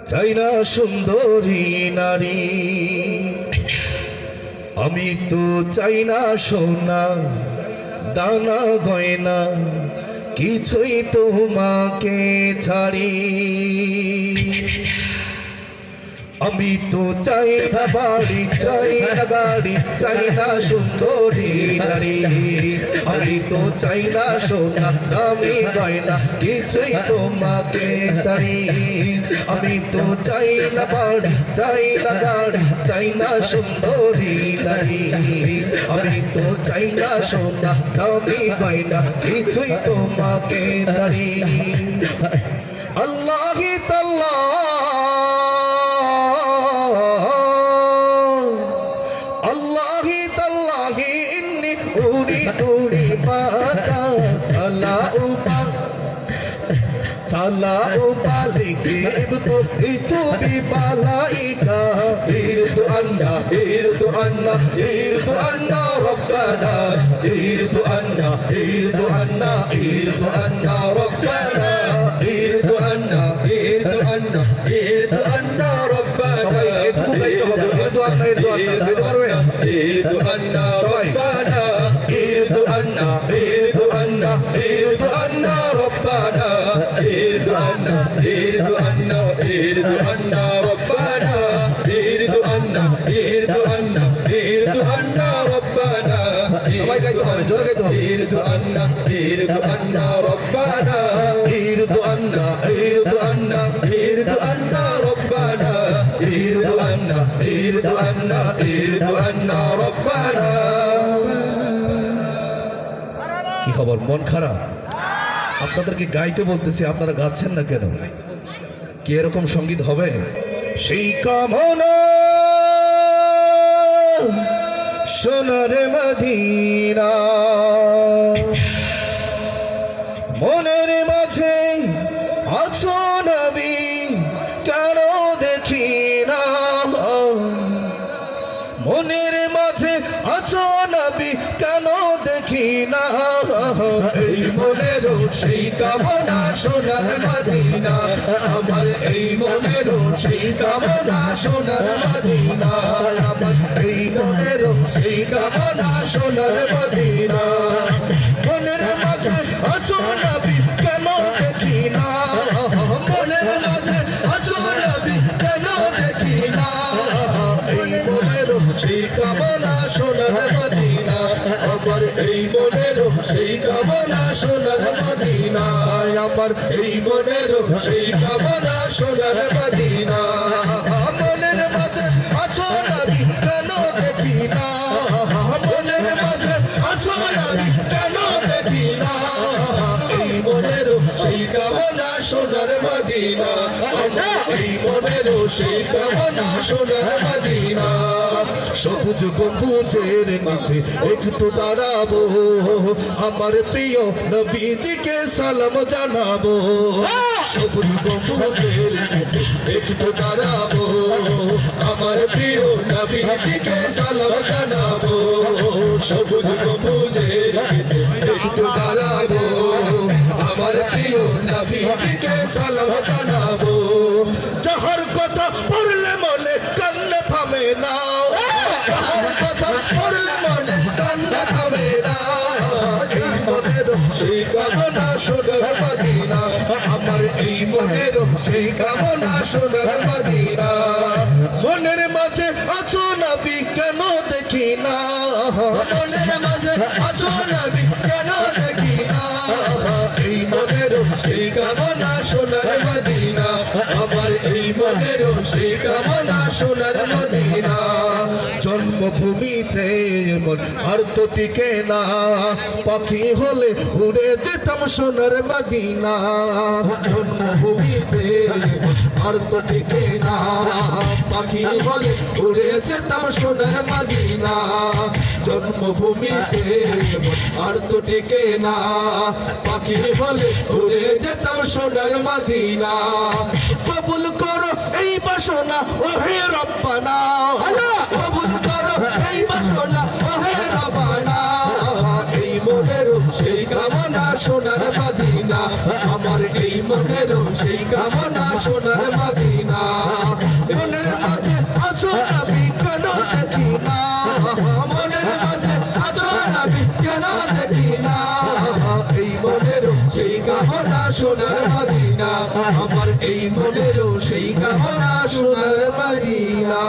চাই না সুন্দরী নারী, আমি তো চাই না সোনা দানা গয়না, কিছুই তোমাকে ছাড়ি। আমি তো চাই না বাড়ি, চাই না গাড়ি, চাই না সুন্দরী নারী, আমি তো চাই না সোনা দামি গয়না, কিছুই তোমাকে ছাড়ি। আমি তো চাই না বাড়ি, চাই না গাড়ি, চাই না সুন্দরী নারী, আমি তো চাই না সোনা দামি গয়না, কিছুই তোমাকে ছাড়ি। আল্লাহি তাআলা inni uridu ribaka salau baliki ibtu itu bibalaika irdu anna rabbana irdu anna rabbana irdu anna rabbana সবাই একটু গাইতে হবে irdu anna গাইতে পারবে irdu anna rabbana irdu anna rabbana irdu anna rabbana irdu anna rabbana সবাই গাইতে হবে জোরে গাইতে হবে irdu anna rabbana irdu anna rabbana irdu anna rabbana। কি খবর, মন খারাপ? আপনাদেরকে গাইতে বলতেছি, আপনারা গাচ্ছেন না কেন? কি এরকম সঙ্গীত হবে? সেই কামনা সোনার মদিনা মনের মাঝে আছো নবী, কেন দেখি না? মনের মাঝে আছো নবী, কেন দেখি না? এই মনের সেই কামনা সোনার মদিনা, আমার এই মনের সেই কামনা সোনার মদিনা, আমার এই মনের সেই কামনা সোনার মদিনা। মনের মাঝে আছো নবী, কেন দেখি না? মনের মাঝে আছো নবী, কেন দেখি না? এই মনের সেই কামনা সোনার মদিনা, আমার এই মনের সেই কামনা সোনার মদিনা, আমার এই মনের সেই কামনা সোনার মদিনা। মনের মাঝে আছো নবী, কেন দেখি না? মনের মাঝে আছো নবী, কেন দেখি না? এই মনের সেই কামনা সোনার মদিনা, এই মনের সেই কামনা সোনার মদিনা। সবুজ গম্বুজের নিচে একটু দাঁড়াবো, আমার প্রিয় নবীজিকে সালাম জানাবো। সবুজ গম্বুজের নিচে একটু দাঁড়াবো, আমার প্রিয় নবীজিকে সালাম জানাবো। সবুজ গম্বুজের নিচে একটু দাঁড়াবো, আমার প্রিয় নবীজিকে সালাম জানাবো। যাহার কথা পড়লে মনে কান্না থামে না, যাহার কথা পড়লে মনে কান্না থামে না। এই মনের সেই কামনা সোনার মদিনা, আমার এই মনের সেই কামনা সোনার মদিনা। মনের মাঝে আছো নবী, কেন দেখি না? মনের মাঝে আছো নবী, কেন দেখি না? এই মনের সেই কামনা সোনার মদিনা, আমার এই মনের সেই কামনা সোনার মদিনা। জন্মভূমিতে মন আর তো টিকে না, পাখি হলে উড়ে যেতাম সোনার মদিনা। জন্মভূমিতে আর তো টিকে না, পাখি হলে উড়ে যেতাম সোনার মদিনা। জন্মভূমিতে আর তো টিকে না, পাখি হলে উড়ে যেতাম সোনার মদিনা। কবুল করো এই বাসনা ওহে রব্বানা, কবুল করো এই বাসনা ওহে রব্বানা। এই মনের সেই কামনা সোনার মদিনা, আমার এই মনেরও সেই কামনা সোনার মদিনা মনের মাঝে আছো নবী কেন দেখি না মনের মাঝে আছো নবী কেন দেখি না এই মনেরও সেই কামনা সোনার মদিনা আমার এই মনেরও সেই কামনা সোনার মদিনা